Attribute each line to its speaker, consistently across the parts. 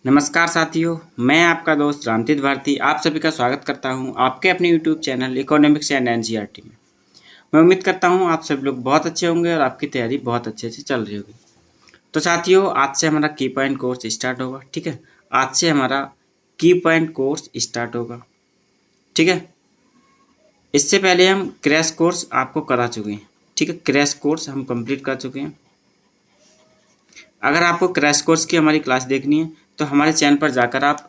Speaker 1: नमस्कार साथियों, मैं आपका दोस्त रामतीर्थ भारती आप सभी का स्वागत करता हूं आपके अपने YouTube channel economics and NCERT में। मैं उम्मीद करता हूं आप सभी लोग बहुत अच्छे होंगे और आपकी तैयारी बहुत अच्छे से चल रही होगी। तो साथियों, आज से हमारा की पॉइंट कोर्स स्टार्ट होगा। ठीक है, आज से हमारा की पॉइंट कोर्स स्टार्ट होगा। ठीक है, इससे पहले हम क्रैश कोर्स आपको करा चुके हैं। ठीक है, क्रैश कोर्स हम कंप्लीट कर चुके हैं। अगर आपको क्रैश कोर्स की हमारी क्लास देखनी है तो हमारे चैनल पर जाकर आप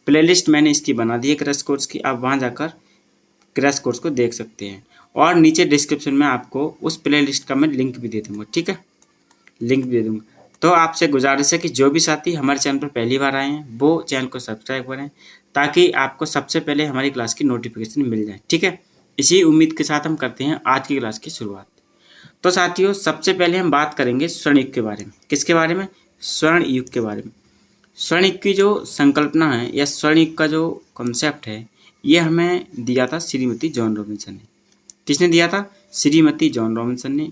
Speaker 1: प्लेलिस्ट मैंने इसकी बना दी है क्रैश कोर्स की, आप वहां जाकर क्रैश कोर्स को देख सकते हैं। और नीचे डिस्क्रिप्शन में आपको उस प्लेलिस्ट का मैं लिंक भी दे दूंगा। ठीक है, लिंक भी दे दूंगा। तो आपसे गुजारिश है कि जो भी साथी हमारे चैनल पर पहली बार आए हैं वो चैनल को सब्सक्राइब करें ताकि आपको सबसे पहले हमारी क्लास की नोटिफिकेशन मिल जाए। ठीक है, इसी उम्मीद के साथ हम करते हैं आज की क्लास की शुरुआत। तो साथियों, सबसे पहले हम बात करेंगे स्वर्ण युग के बारे में। किसके बारे में? स्वर्ण युग के बारे में। स्वर्ण युग की जो संकल्पना है या स्वर्ण युग का जो कॉन्सेप्ट है, ये हमें दिया था श्रीमती जॉन रॉबिन्सन ने। किसने दिया था? श्रीमती जॉन रॉबिन्सन ने।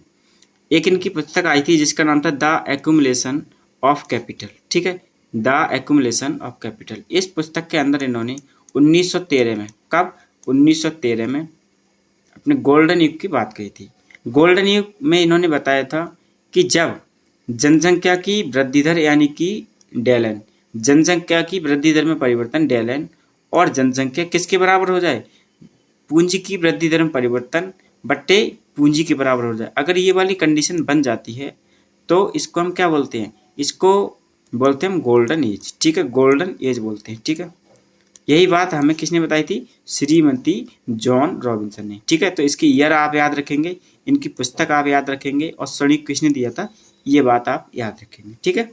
Speaker 1: एक इनकी पुस्तक आई थी जिसका नाम था द एक्यूमुलेशन ऑफ कैपिटल। ठीक है, द एक्यूमुलेशन ऑफ कैपिटल। इस पुस्तक के अंदर इन्होंने 1913 में, कब? 1913 में अपने गोल्डन युग की बात कही थी। गोल्डन युग में इन्होंने बताया था कि जब जनसंख्या की वृद्धि दर यानी कि डेलन, जनसंख्या की वृद्धि दर में परिवर्तन डेलन और जनसंख्या किसके बराबर हो जाए? पूंजी की वृद्धि दर में परिवर्तन बट्टे पूंजी के बराबर हो जाए। अगर ये वाली कंडीशन बन जाती है तो इसको हम क्या बोलते हैं? इसको बोलते हैं हम गोल्डन एज। ठीक है, गोल्डन एज बोलते हैं। ठीक है, यही बात हमें किसने बताई थी? श्रीमती जॉन रॉबिन्सन ने। ठीक है, तो इसकी ईयर आप याद रखेंगे, इनकी पुस्तक आप याद रखेंगे और स्वर्ण युग किसने दिया था ये बात आप याद रखेंगे। ठीक है,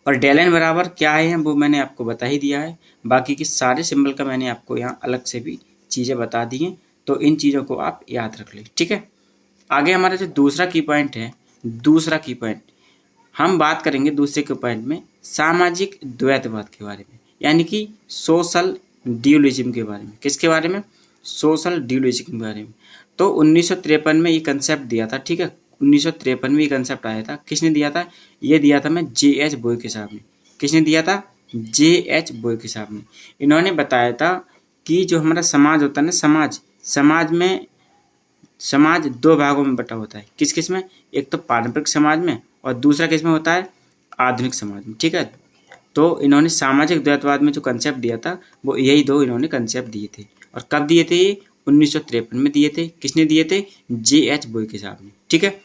Speaker 1: और डेलन बराबर क्या है वो मैंने आपको बता ही दिया है। बाकी के सारे सिंबल का मैंने आपको यहाँ अलग से भी चीज़ें बता दी हैं, तो इन चीज़ों को आप याद रख लें। ठीक है, आगे हमारा जो दूसरा की पॉइंट है, दूसरा की पॉइंट हम बात करेंगे दूसरे के पॉइंट में सामाजिक द्वैतवाद के बारे में, यानी कि सोशल ड्यूलिज्म के बारे में। किसके बारे में? सोशल ड्यूलिज्म के बारे में। तो 1953 में ये कंसेप्ट दिया था। ठीक है, 1953 में ये कंसेप्ट आया था। किसने दिया था? ये दिया था मैं J.H. बोयके साहब ने। किसने दिया था? J.H. बोयके साहब ने। इन्होंने बताया था कि जो हमारा समाज होता है ना, समाज दो भागों में बटा होता है। किस किस में? एक तो पारंपरिक समाज में और दूसरा किस में होता है? आधुनिक समाज में। ठीक है, तो इन्होंने सामाजिक द्वैतवाद में जो कंसेप्ट दिया था वो यही दो इन्होंने कंसेप्ट दिए थे। और कब दिए थे ये? 1953 में दिए थे। किसने दिए थे? J.H. बोयके साहब ने। ठीक है,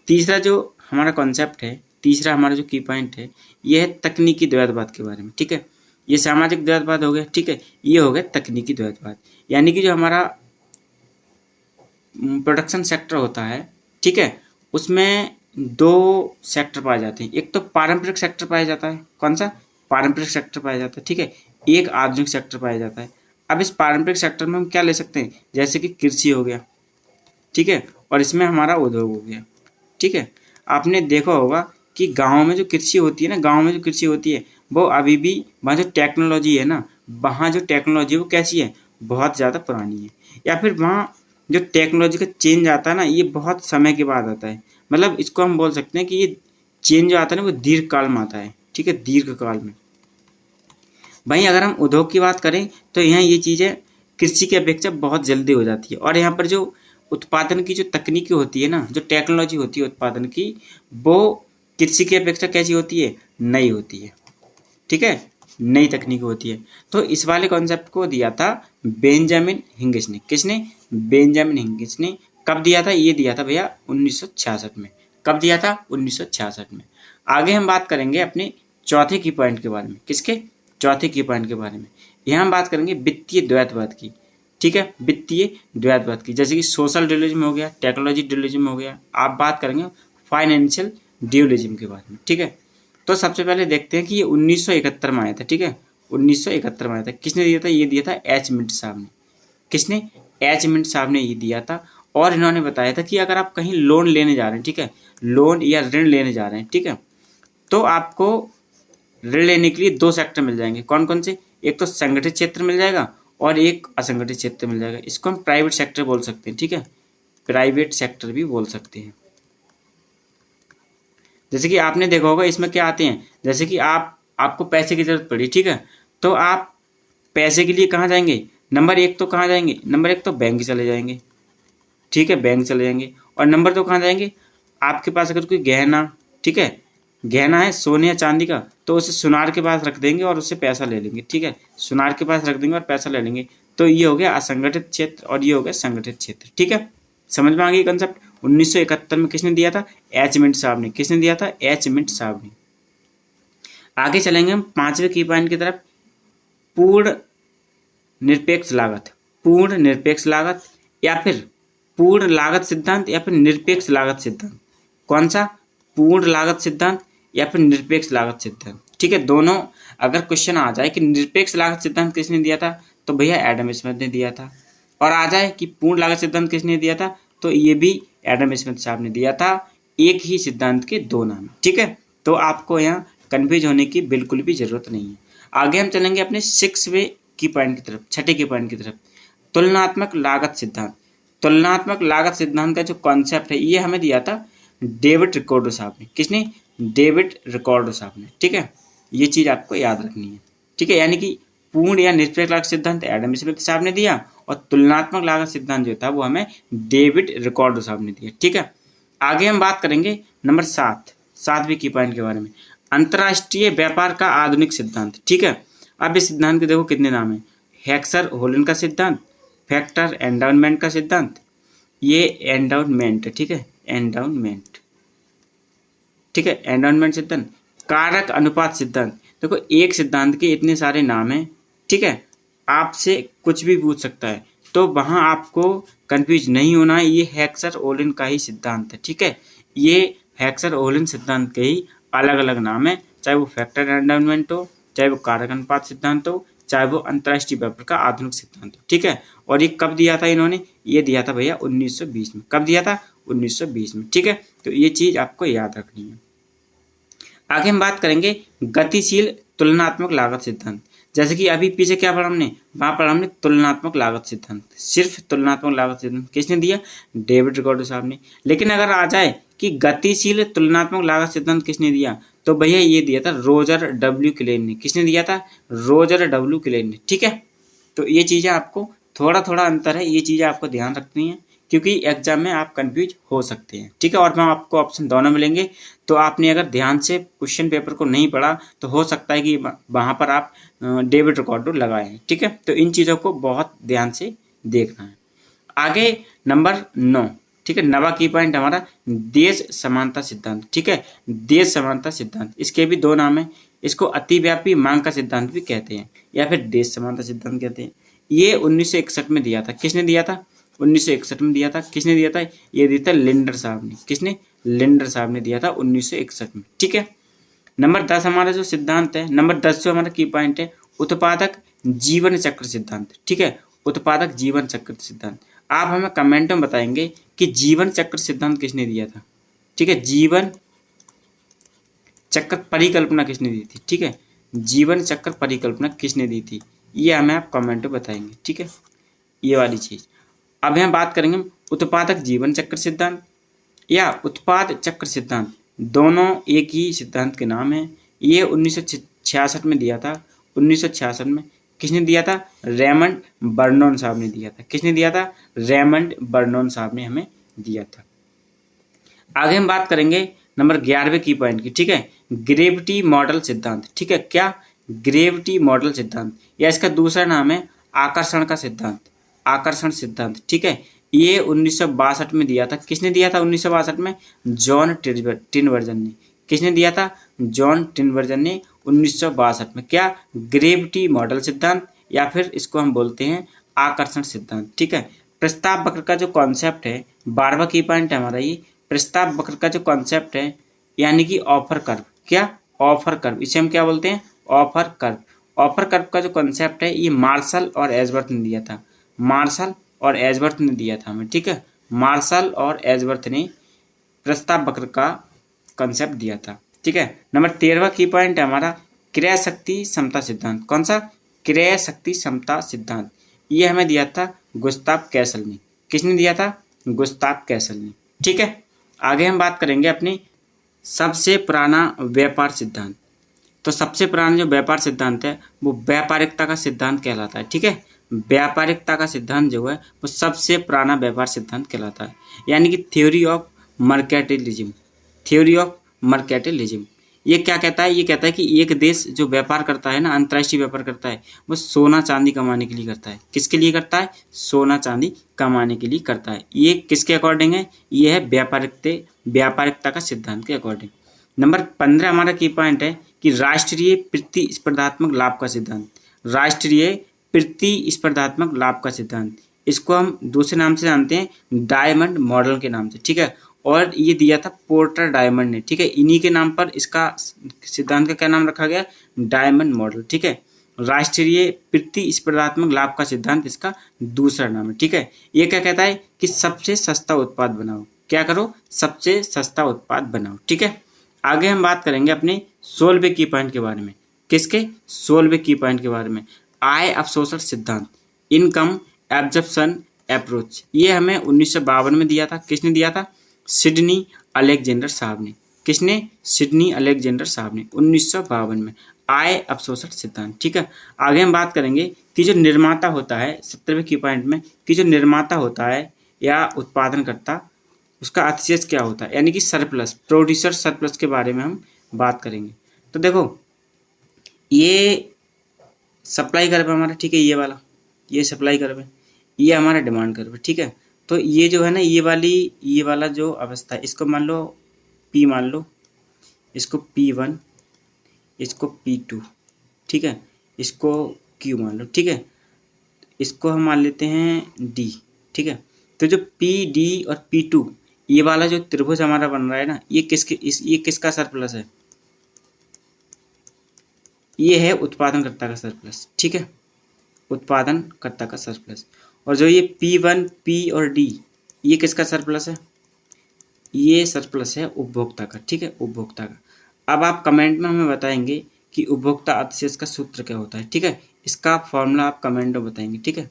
Speaker 1: तीसरा जो हमारा कॉन्सेप्ट है, तीसरा हमारा जो की पॉइंट है, ये है तकनीकी द्वैतवाद के बारे में। ठीक है, ये सामाजिक द्वैतवाद हो गया। ठीक है, ये हो गया तकनीकी द्वैतवाद, यानी कि जो हमारा प्रोडक्शन सेक्टर होता है, ठीक है, उसमें दो सेक्टर पाए जाते हैं। एक तो पारंपरिक सेक्टर पाया जाता है। कौन सा? पारंपरिक सेक्टर पाया जाता है। ठीक है, एक आधुनिक सेक्टर पाया जाता है। अब इस पारंपरिक सेक्टर में हम क्या ले सकते हैं? जैसे कि कृषि हो गया। ठीक है, और इसमें हमारा उद्योग हो गया। ठीक है, आपने देखा होगा कि गाँव में जो कृषि होती है ना, गाँव में जो कृषि होती है वो अभी भी वहाँ जो टेक्नोलॉजी है ना, वहाँ जो टेक्नोलॉजी है वो कैसी है? बहुत ज़्यादा पुरानी है। या फिर वहाँ जो टेक्नोलॉजी का चेंज आता है ना, ये बहुत समय के बाद आता है। मतलब इसको हम बोल सकते हैं कि ये चेंज जो आता है ना वो दीर्घ काल में आता है। ठीक है, दीर्घ काल में। वहीं अगर हम उद्योग की बात करें तो यहाँ ये चीज़ें कृषि की अपेक्षा बहुत जल्दी हो जाती है। और यहाँ पर जो उत्पादन की जो तकनीकी होती है ना, जो टेक्नोलॉजी होती है उत्पादन की, वो कृषि की अपेक्षा कैसी होती है? नई होती है। ठीक है, नई तकनीक होती है। तो इस वाले कॉन्सेप्ट को दिया था बेंजामिन हिंगिस ने। किसने? बेंजामिन हिंगिस ने। कब दिया था? ये दिया था भैया 1966 में। कब दिया था? 1966 में। आगे हम बात करेंगे अपने चौथे की पॉइंट के बारे में। किसके? चौथे की पॉइंट के बारे में। यहाँ हम बात करेंगे वित्तीय द्वैतवाद की। ठीक है, वित्तीय द्वैतवाद की, जैसे कि सोशल ड्यूलिज्म हो गया, टेक्नोलॉजी ड्यूलिज्म हो गया। आप बात करेंगे फाइनेंशियल ड्यूलिज्म के बारे में। ठीक है, तो सबसे पहले देखते हैं कि ये 1971 में आया था। ठीक है, 1971 में आया था। किसने दिया था? ये दिया था H. मिंट साहब ने। किसने? H. मिंट साहब ने ये दिया था। और इन्होंने बताया था कि अगर आप कहीं लोन लेने जा रहे हैं, ठीक है, लोन या ऋण लेने जा रहे हैं, ठीक है, तो आपको ऋण लेने के लिए दो सेक्टर मिल जाएंगे। कौन कौन से? एक तो संगठित क्षेत्र मिल जाएगा और एक असंगठित क्षेत्र मिल जाएगा। इसको हम प्राइवेट सेक्टर बोल सकते हैं। ठीक है, प्राइवेट सेक्टर भी बोल सकते हैं। जैसे कि आपने देखा होगा इसमें क्या आते हैं, जैसे कि आप आपको पैसे की जरूरत पड़ी, ठीक है, तो आप पैसे के लिए कहाँ जाएंगे? नंबर एक तो कहाँ जाएंगे? नंबर एक तो बैंक चले जाएंगे, ठीक है, बैंक चले जाएंगे। और नंबर दो कहाँ जाएंगे? आपके पास अगर कोई गहना, ठीक है, गहना है सोने या चांदी का, तो उसे सुनार के पास रख देंगे और उससे पैसा ले लेंगे, ठीक है, सुनार के पास रख देंगे और पैसा ले लेंगे। तो ये हो गया असंगठित क्षेत्र और ये हो गया संगठित क्षेत्र, ठीक है। समझ में आ गई कंसेप्ट? 1971 में किसने दिया था? एच मिंट साहब ने। किसने दिया था? एच मिंट साहब ने। आगे चलेंगे हम 5वें की पॉइंट की तरफ। पूर्ण निरपेक्ष लागत, पूर्ण निरपेक्ष लागत या फिर पूर्ण लागत सिद्धांत या फिर निरपेक्ष लागत सिद्धांत। कौन सा? पूर्ण लागत सिद्धांत या फिर निरपेक्ष लागत सिद्धांत, ठीक है। दोनों अगर क्वेश्चन आ जाए कि निरपेक्ष लागत सिद्धांत किसने दिया था, तो भैया एडम स्मिथ ने दिया था। और आ जाए कि पूर्ण लागत सिद्धांत किसने दिया था, तो ये भी एडम स्मिथ साहब ने दिया था। एक ही सिद्धांत के दो नाम, ठीक है। तो आपको यहाँ कन्फ्यूज होने की बिल्कुल भी जरूरत नहीं है। आगे हम चलेंगे अपने 6वें की पॉइंट की तरफ, 6ठे की पॉइंट की तरफ। तुलनात्मक लागत सिद्धांत। तुलनात्मक लागत सिद्धांत का जो कॉन्सेप्ट है ये हमें दिया था डेविड रिकॉर्डो साहब ने। किसने? डेविड रिकॉर्डो साहब ने, ठीक है। ये चीज आपको याद रखनी है, ठीक है। यानी कि पूर्ण या निरपेक्ष लागत सिद्धांत एडम स्मिथ साहब ने दिया और तुलनात्मक लागत सिद्धांत जो था वो हमें डेविड रिकॉर्डो साहब ने दिया, ठीक है। आगे हम बात करेंगे नंबर 7, 7वीं की पॉइंट के बारे में। अंतर्राष्ट्रीय व्यापार का आधुनिक सिद्धांत, ठीक है। अब इस सिद्धांत के देखो कितने नाम है। हेक्सर होलन का सिद्धांत, फैक्टर एंडाउनमेंट का सिद्धांत, ये एंडाउनमेंट, ठीक है, एंडाउनमेंट, ठीक है, एंडाउनमेंट सिद्धांत, कारक अनुपात सिद्धांत। देखो एक सिद्धांत के इतने सारे नाम हैं, ठीक है, आपसे कुछ भी पूछ सकता है, तो वहां आपको कंफ्यूज नहीं होना है। ये हेक्सर ओलिन का ही सिद्धांत है, ठीक है। ये हेक्सर ओलिन सिद्धांत के ही अलग अलग नाम है, चाहे वो फैक्टर एंडाउनमेंट हो, चाहे वो कारक अनुपात सिद्धांत हो, चाहे वो अंतर्राष्ट्रीय व्यापार का आधुनिक सिद्धांत हो, ठीक है। और ये कब दिया था इन्होंने? ये दिया था भैया 1920 में। कब दिया था? 1920 में, ठीक है। तो ये चीज आपको याद रखनी है। आगे हम बात करेंगे गतिशील तुलनात्मक लागत सिद्धांत। जैसे कि अभी पीछे क्या पढ़ा हमने? वहां पढ़ा हमने तुलनात्मक लागत सिद्धांत, सिर्फ तुलनात्मक लागत सिद्धांत किसने दिया? डेविड रिकॉर्डो साहब ने। लेकिन अगर आ जाए कि गतिशील तुलनात्मक लागत सिद्धांत किसने दिया, तो भैया ये दिया था रोजर डब्ल्यू क्लेन ने। किसने दिया था? रोजर डब्ल्यू क्लेन ने, ठीक है। तो ये चीजें आपको थोड़ा थोड़ा अंतर है, ये चीजें आपको ध्यान रखनी है क्योंकि एग्जाम में आप कंफ्यूज हो सकते हैं, ठीक है। और मैं आपको ऑप्शन दोनों मिलेंगे, तो आपने अगर ध्यान से क्वेश्चन पेपर को नहीं पढ़ा तो हो सकता है कि वहां पर आप डेविड रिकॉर्डो लगाएं, ठीक है। तो इन चीजों को बहुत ध्यान से देखना है। आगे नंबर 9, ठीक है, 9वां की पॉइंट हमारा देश समानता सिद्धांत, ठीक है। देश समानता सिद्धांत, इसके भी दो नाम है। इसको अतिव्यापी मांग का सिद्धांत भी कहते हैं या फिर देश समानता सिद्धांत कहते हैं। ये 1961 में दिया था। किसने दिया था? 1961 में दिया था। किसने दिया था? ये दिया था लिंडर साहब ने। किसने? लिंडर साहब ने दिया था 1961 में, ठीक है। नंबर 10 हमारा जो सिद्धांत है, नंबर 10 जो हमारा की पॉइंट है उत्पादक जीवन चक्र सिद्धांत, ठीक है। उत्पादक जीवन चक्र सिद्धांत। आप हमें कमेंट में बताएंगे कि जीवन चक्र सिद्धांत किसने दिया था, ठीक है। जीवन चक्र परिकल्पना किसने दी थी, ठीक है। जीवन चक्र परिकल्पना किसने दी थी, ये हमें आप कमेंट में बताएंगे, ठीक है, ये वाली चीज। अब हम बात करेंगे उत्पादक जीवन चक्र सिद्धांत या उत्पाद चक्र सिद्धांत। दोनों एक ही सिद्धांत के नाम है। ये 1966 में दिया था। 1966 में किसने दिया था? रेमंड बर्नौन साहब ने दिया था। किसने दिया था? रेमंड बर्नौन साहब ने हमें दिया था। आगे हम बात करेंगे नंबर 11वें की पॉइंट की, ठीक है, ग्रेविटी मॉडल सिद्धांत, ठीक है। क्या? ग्रेविटी मॉडल सिद्धांत, या इसका दूसरा नाम है आकर्षण का सिद्धांत, आकर्षण सिद्धांत, ठीक है। ये 1962 में दिया था। किसने दिया था 1962 में? जॉन टिनवर्जन ने। किसने दिया था? जॉन टिनवर्जन ने 1962 में। क्या? ग्रेविटी मॉडल सिद्धांत या फिर इसको हम बोलते हैं आकर्षण सिद्धांत, ठीक है। प्रस्ताव वक्र का जो कॉन्सेप्ट है, 12वां की पॉइंट है हमारा ये। प्रस्ताव वक्र का जो कॉन्सेप्ट है यानी कि ऑफर कर्व। क्या? ऑफर कर्व, इसे हम क्या बोलते हैं? Offer curve. ऑफर कर्व का जो कॉन्सेप्ट है ये मार्शल और एजवर्थ ने दिया था। मार्शल और एजवर्थ ने दिया था हमें, ठीक है। मार्शल और एजवर्थ ने प्रस्ताव वक्र का कॉन्सेप्ट दिया था, ठीक है। नंबर 13वां की पॉइंट है हमारा क्रय शक्ति समता सिद्धांत। कौन सा? क्रय शक्ति समता सिद्धांत। ये हमें दिया था गुस्ताव कैसल ने। किसने दिया था? गुस्ताव कैसल ने, ठीक है। आगे हम बात करेंगे अपनी सबसे पुराना व्यापार सिद्धांत। तो सबसे पुराना जो व्यापार सिद्धांत है वो व्यापारिकता का सिद्धांत कहलाता है। ठीक है, व्यापारिकता का सिद्धांत जो है वो सबसे पुराना व्यापार सिद्धांत कहलाता है, यानी कि theory of mercantilism. Theory of mercantilism ये क्या कहता है? ये कहता है कि एक देश जो व्यापार करता है ना, अंतर्राष्ट्रीय व्यापार करता है, वो सोना चांदी कमाने के लिए करता है। किसके लिए करता है? सोना चांदी कमाने के लिए करता है। ये किसके अकॉर्डिंग है? ये है व्यापारिकता का सिद्धांत के अकॉर्डिंग। नंबर 15 हमारा की पॉइंट है कि राष्ट्रीय प्रतिस्पर्धात्मक लाभ का सिद्धांत। राष्ट्रीय प्रतिस्पर्धात्मक लाभ का सिद्धांत, इसको हम दूसरे नाम से जानते हैं डायमंड मॉडल के नाम से। ठीक है, और ये दिया था पोर्टर डायमंड ने। ठीक है, इन्हीं के नाम पर इसका सिद्धांत का क्या नाम रखा गया? Diamond model. ठीक है, राष्ट्रीय प्रतिस्पर्धात्मक लाभ का सिद्धांत इसका दूसरा नाम है। ठीक है, ये क्या कहता है कि सबसे सस्ता उत्पाद बनाओ। क्या करो? सबसे सस्ता उत्पाद बनाओ। ठीक है, आगे हम बात करेंगे अपने 16वें की पॉइंट के बारे में। किसके? 16वें की पॉइंट के बारे में। आय अवशोषण सिद्धांत, इनकम एब्जॉर्प्शन अप्रोच। ये हमें 1952 में दिया था। किसने दिया था? सिडनी अलेक्जेंडर साहब ने। किसने? सिडनी अलेक्जेंडर साहब ने 1952 में आय अवशोषण सिद्धांत। ठीक है, आगे हम बात करेंगे कि जो निर्माता होता है 17वें की पॉइंट में, कि जो निर्माता होता है या उत्पादन करता, उसका अतिशेष क्या होता है, यानी कि सरप्लस, प्रोड्यूसर सरप्लस के बारे में हम बात करेंगे। तो देखो, ये सप्लाई कर्व हमारा, ठीक है, ये वाला, ये सप्लाई कर्व है, ये हमारा डिमांड कर्व है। ठीक है, तो ये जो है ना, ये वाला जो अवस्था है, इसको मान लो P मान लो, इसको P1, इसको P2, ठीक है, इसको Q मान लो। ठीक है, इसको हम मान लेते हैं D। ठीक है, तो जो PD और P2, ये वाला जो त्रिभुज हमारा बन रहा है ना, ये किसका सरप्लस है? ये है उत्पादनकर्ता का सरप्लस। ठीक है, उत्पादनकर्ता का सरप्लस। और जो ये P1, P और D, ये किसका सरप्लस है? ये सरप्लस है उपभोक्ता का। ठीक है, उपभोक्ता का। अब आप कमेंट में हमें बताएंगे कि उपभोक्ता अतिशेष का सूत्र क्या होता है। ठीक है, इसका फॉर्मूला आप कमेंट में बताएंगे। ठीक है,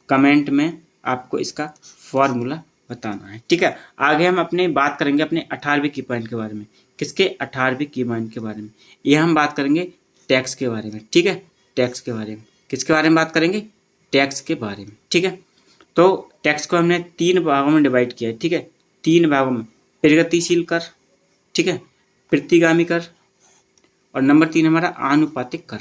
Speaker 1: कमेंट में आपको इसका फॉर्मूला बताना है। ठीक है, आगे हम अपने बात करेंगे अपने 18वें की पॉइंट के बारे में। किसके? 18वें की पॉइंट के बारे में। ये हम बात करेंगे टैक्स के बारे में। ठीक है, टैक्स के बारे में। किसके बारे में बात करेंगे? टैक्स के बारे में। ठीक है, तो टैक्स को हमने 3 भागों में डिवाइड किया है। ठीक है, 3 भागों में। प्रगतिशील कर, ठीक है, प्रतिगामी कर, और नंबर 3 हमारा आनुपातिक कर।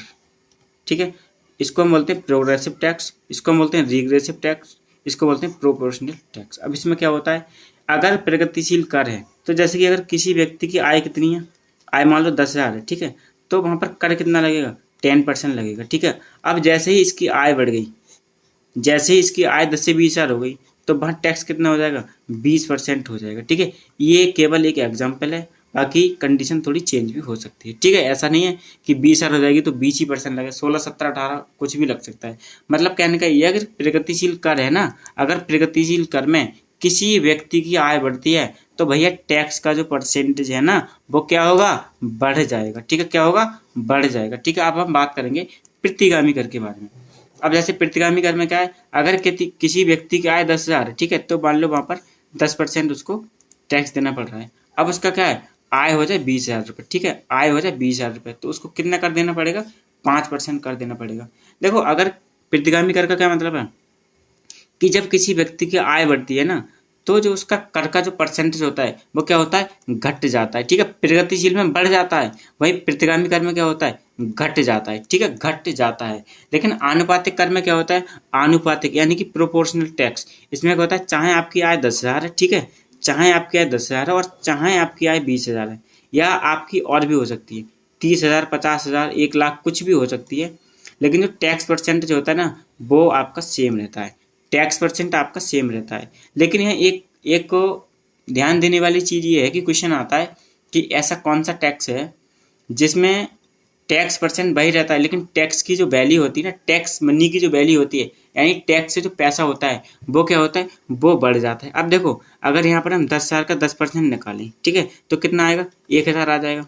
Speaker 1: ठीक है, इसको हम बोलते हैं प्रोग्रेसिव टैक्स, इसको हम बोलते हैं रिग्रेसिव टैक्स, इसको बोलते हैं प्रोपोर्शनल टैक्स। अब इसमें क्या होता है, अगर प्रगतिशील कर है तो जैसे कि अगर किसी व्यक्ति की आय कितनी है, आय मान लो 10,000 है। ठीक है, तो वहाँ पर कर कितना लगेगा? 10% लगेगा। ठीक है, अब जैसे ही इसकी आय बढ़ गई, जैसे ही इसकी आय 10 से 20,000 हो गई, तो वहाँ टैक्स कितना हो जाएगा? 20% हो जाएगा। ठीक है, ये केवल एक एग्जाम्पल है, बाकी कंडीशन थोड़ी चेंज भी हो सकती है। ठीक है, ऐसा नहीं है कि 20,000 हो जाएगी तो 20% लगे, 16, 17, 18 कुछ भी लग सकता है। मतलब कहने का ये, अगर प्रगतिशील कर है ना, अगर प्रगतिशील कर में किसी व्यक्ति की आय बढ़ती है तो भैया टैक्स का जो परसेंटेज है ना, वो क्या होगा? बढ़ जाएगा। ठीक है, क्या होगा? बढ़ जाएगा। ठीक है, अब हम बात करेंगे प्रतिगामी कर के बारे में। अब जैसे प्रतिगामी कर में क्या है, अगर किसी व्यक्ति की आय 10,000 है, ठीक है, तो मान लो वहाँ पर 10% उसको टैक्स देना पड़ रहा है। अब उसका क्या है, आय हो जाए 20,000 रुपये। ठीक है, आय हो जाए 20,000 रुपये, तो उसको कितना कर देना पड़ेगा? 5% कर देना पड़ेगा। देखो, अगर प्रतिगामी कर का क्या मतलब है कि जब किसी व्यक्ति की आय बढ़ती है ना, तो जो उसका कर का जो परसेंटेज होता है वो क्या होता है? घट जाता है। ठीक है, प्रगतिशील में बढ़ जाता है, वही प्रतिगामी कर में क्या होता है? घट जाता है। ठीक है, घट जाता है। लेकिन आनुपातिक कर में क्या होता है? आनुपातिक यानी कि प्रोपोर्शनल टैक्स। इसमें क्या होता है, चाहे आपकी आय 10,000 है, ठीक है, चाहे आपकी आय 10,000 है और चाहे आपकी आय 20,000 है, या आपकी और भी हो सकती है 30,000, 50,000, 1,00,000 कुछ भी हो सकती है, लेकिन जो टैक्स परसेंटेज होता है ना, वो आपका सेम रहता है। टैक्स परसेंट आपका सेम रहता है। लेकिन यहाँ एक ध्यान देने वाली चीज़ ये है कि क्वेश्चन आता है कि ऐसा कौन सा टैक्स है जिसमें टैक्स परसेंट वही रहता है, लेकिन टैक्स की जो वैल्यू होती है ना, टैक्स मनी की जो वैल्यू होती है, यानी टैक्स से जो पैसा होता है वो क्या होता है? वो बढ़ जाता है। अब देखो, अगर यहाँ पर हम 10,000 का 10% निकालें, ठीक है, तो कितना आएगा? 1,000 आ जाएगा।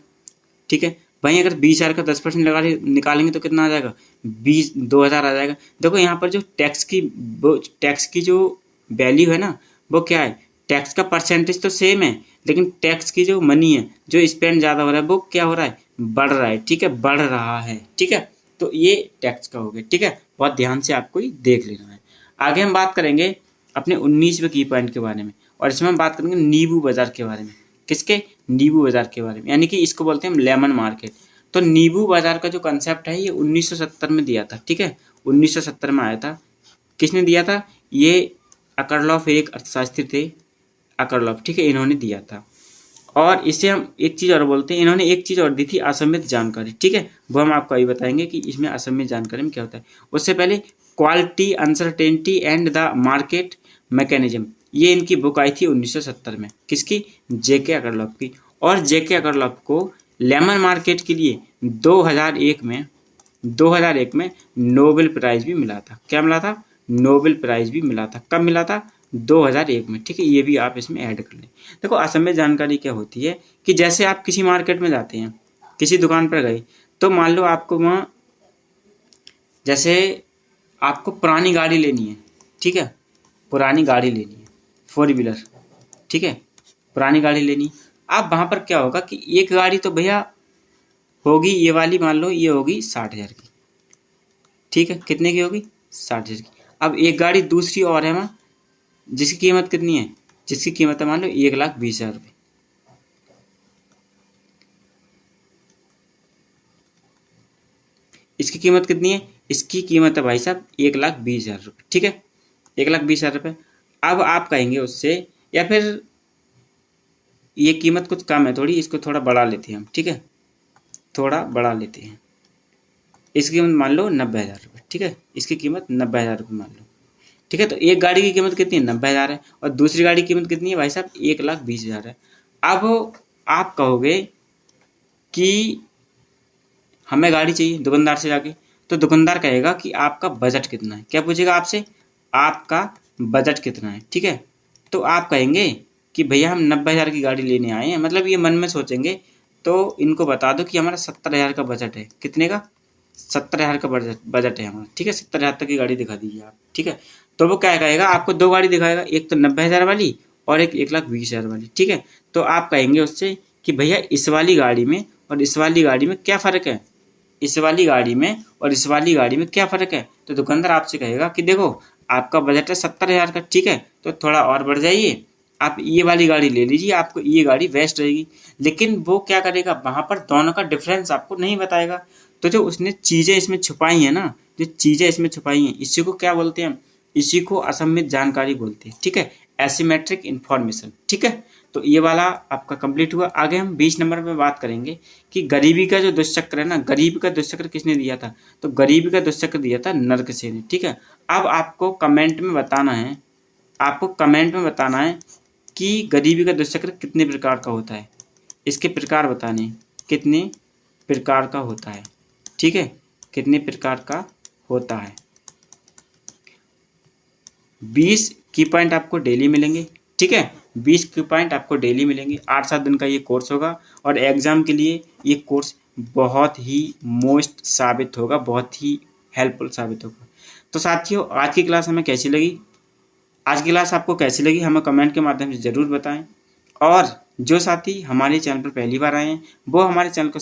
Speaker 1: ठीक है, वहीं अगर 20,000 का 10% निकालेंगे तो कितना आ जाएगा? 2,000 आ जाएगा। देखो, यहाँ पर जो टैक्स की जो वैल्यू है ना, वो क्या है? टैक्स का परसेंटेज तो सेम है, लेकिन टैक्स की जो मनी है, जो स्पेंड ज़्यादा हो रहा है, वो क्या हो रहा है? बढ़ रहा है, ठीक है, बढ़ रहा है, ठीक है। तो ये टैक्स का हो गया, ठीक है, बहुत ध्यान से आपको ये देख लेना है। आगे हम बात करेंगे अपने 19वें की पॉइंट के बारे में, और इसमें हम बात करेंगे नींबू बाजार के बारे में। किसके? नींबू बाजार के बारे में, यानी कि इसको बोलते हैं हम लेमन मार्केट। तो नींबू बाजार का जो कंसेप्ट है ये 1970 में दिया था, ठीक है, 1970 में आया था। किसने दिया था? ये अकरलॉफ एक अर्थशास्त्री थे, अकरलॉफ, ठीक है, इन्होंने दिया था। और इसे हम एक चीज़ और बोलते हैं, इन्होंने एक चीज़ और दी थी, असमित जानकारी, ठीक है, वो हम आपको अभी बताएंगे कि इसमें असमित जानकारी में क्या होता है। उससे पहले quality, uncertainty and the market mechanism, ये इनकी बुक आई थी 1970 में। किसकी? जेके अकरलॉफ की। और जेके अकरलॉफ को लेमन मार्केट के लिए 2001 में नोबेल प्राइज भी मिला था। क्या मिला था? नोबेल प्राइज भी मिला था। कब मिला था? 2001 में, ठीक है, ये भी आप इसमें ऐड कर लें। देखो असमित जानकारी क्या होती है कि जैसे आप किसी मार्केट में जाते हैं, किसी दुकान पर गए, तो मान लो आपको वहाँ जैसे आपको पुरानी गाड़ी लेनी है, ठीक है, पुरानी गाड़ी लेनी है, 4 व्हीलर, ठीक है, पुरानी गाड़ी लेनी। अब वहाँ पर क्या होगा कि एक गाड़ी तो भैया होगी ये वाली, मान लो ये होगी 60,000 की, ठीक है, कितने की होगी? 60,000 की। अब एक गाड़ी दूसरी और है वहाँ, जिसकी कीमत कितनी है? जिसकी कीमत है मान लो 1,20,000 रुपये। इसकी कीमत कितनी है? इसकी कीमत है भाई साहब 1,20,000 रुपये, ठीक है, 1,20,000 रुपये। अब आप कहेंगे उससे, या फिर ये कीमत कुछ कम है थोड़ी, इसको थोड़ा बढ़ा लेते हैं हम, ठीक है, थोड़ा बढ़ा लेते हैं। इसकी कीमत मान लो 90,000 रुपये, ठीक है, इसकी कीमत 90,000 रुपये मान लो, ठीक है। तो एक गाड़ी की कीमत कितनी है? 90,000 है, और दूसरी गाड़ी की कीमत कितनी है भाई साहब? 1,20,000 है। अब आप कहोगे कि हमें गाड़ी चाहिए दुकानदार से जाके, तो दुकानदार कहेगा कि आपका बजट कितना है। क्या पूछेगा आपसे? आपका बजट कितना है, ठीक है। तो आप कहेंगे कि भैया हम 90,000 की गाड़ी लेने आए हैं, मतलब ये मन में सोचेंगे, तो इनको बता दो कि हमारा 70,000 का बजट है। कितने का? 70,000 का बजट है हमारा, ठीक है, 70,000 तक की गाड़ी दिखा दीजिए आप, ठीक है। तो वो क्या कहेगा? आपको दो गाड़ी दिखाएगा, एक तो 90,000 वाली और एक 1,20,000 वाली, ठीक है। तो आप कहेंगे उससे कि भैया इस वाली गाड़ी में और इस वाली गाड़ी में क्या फ़र्क है? इस वाली गाड़ी में और इस वाली गाड़ी में क्या फ़र्क है? तो दुकानदार आपसे कहेगा कि देखो आपका बजट है 70,000 का, ठीक है, तो थोड़ा और बढ़ जाइए, आप ये वाली गाड़ी ले लीजिए, आपको ये गाड़ी बेस्ट रहेगी। लेकिन वो क्या करेगा? वहाँ पर दोनों का डिफरेंस आपको नहीं बताएगा। तो जो उसने चीज़ें इसमें छुपाई हैं ना, जो चीज़ें इसमें छुपाई हैं, इसी को क्या बोलते हैं? इसी को असमित जानकारी बोलते हैं, ठीक है, एसिमेट्रिक इन्फॉर्मेशन, ठीक है। तो ये वाला आपका कंप्लीट हुआ। आगे हम 20 नंबर पे बात करेंगे कि गरीबी का जो दुष्चक्र है ना, गरीबी का दुष्चक्र किसने दिया था? तो गरीबी का दुष्चक्र दिया था नरकसेन ने, ठीक है। अब आपको कमेंट में बताना है, आपको कमेंट में बताना है कि गरीबी का दुष्चक्र कितने प्रकार का होता है। इसके प्रकार बताने, कितने प्रकार का होता है, ठीक है, कितने प्रकार का होता है। 20 की पॉइंट आपको डेली मिलेंगे, ठीक है, 20 की पॉइंट आपको डेली मिलेंगे। 8-7 दिन का ये कोर्स होगा, और एग्ज़ाम के लिए ये कोर्स बहुत ही मोस्ट साबित होगा, बहुत ही हेल्पफुल साबित होगा। तो साथियों, आज की क्लास हमें कैसी लगी? आज की क्लास आपको कैसी लगी हमें कमेंट के माध्यम से ज़रूर बताएं। और जो साथी हमारे चैनल पर पहली बार आए हैं वो हमारे चैनल को